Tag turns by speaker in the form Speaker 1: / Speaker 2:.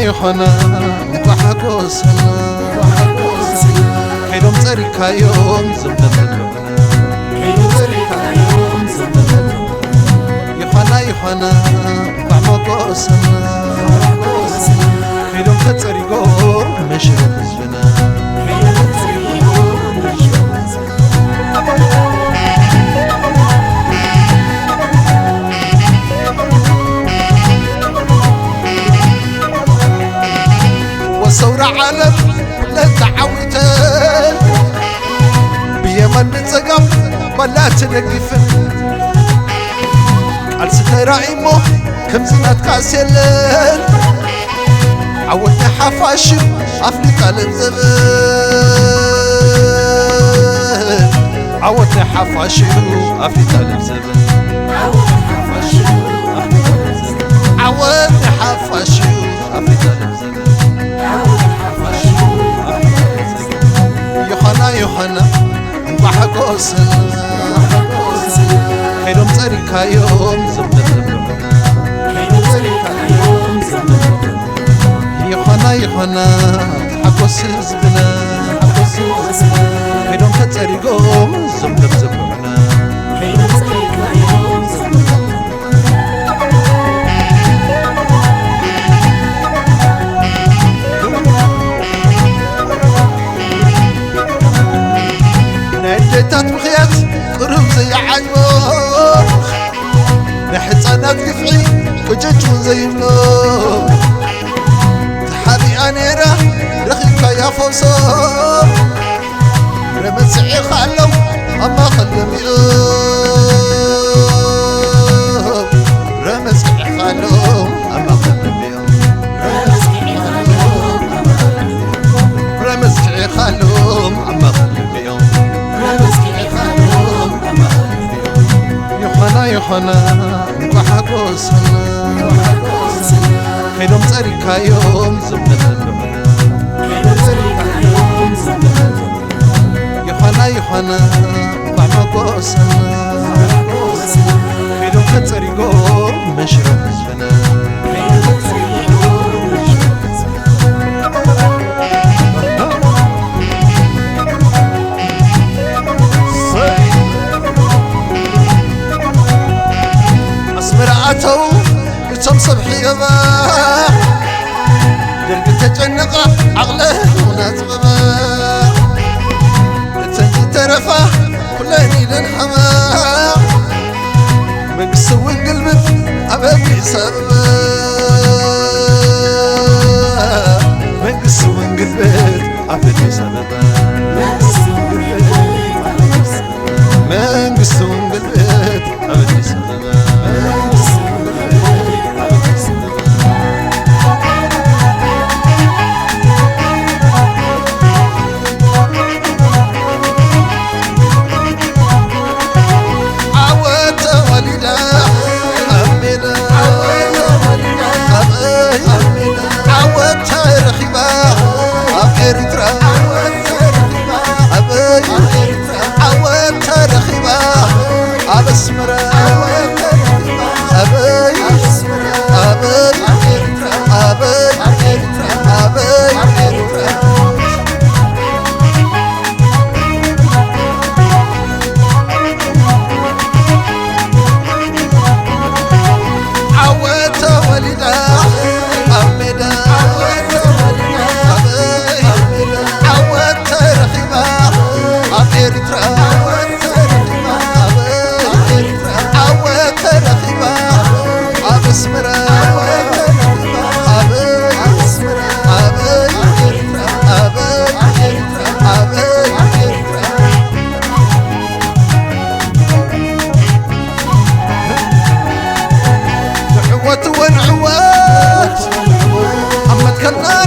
Speaker 1: يوحنا وحكوسنا كيلوم تريكا يوم زبدنا يوحنا وحكوسنا كيلوم تريكا مشروع زبنا وصورة عالم لا تعويتن بيمن نتقم ولا تنقفن قال ستراعي مو كم زنات كاسيلن عودنا حفاشم أفريقيا للزبن عودنا حفاشم أفريقيا للزبن عودنا حفاشم أفريقيا للزبن يوحنا وحكوسنا كيلوم تريكا يوم زبدنا يوحنا حكوس زبنا كيلوم تريكا زبدنا ناديتات مخيات قرب زي عيوب نحصانات قفعي وججون زي ملوك تحابي أنيرا رخيبك يا فوسو رمسعي خالو أما خلم يوم رمسعي خالو أما خلم يوم رمسعي خالو أما خلم يوم يوحنا وحكوسنا كيلوم تريكا يوم زبدنا يوحنا وحكوسنا كيلوم تريكا مشروع زبنا مرعاتو يتم صبحي يبا درب تجنقه عقله وناتبا تنجي ترفه كلاني للحما من قسوي قلبك أبابي سببا من قسوي قلبك أبابي سببا من قسوي قلبك أبابي سببا ونعوات أما تكلم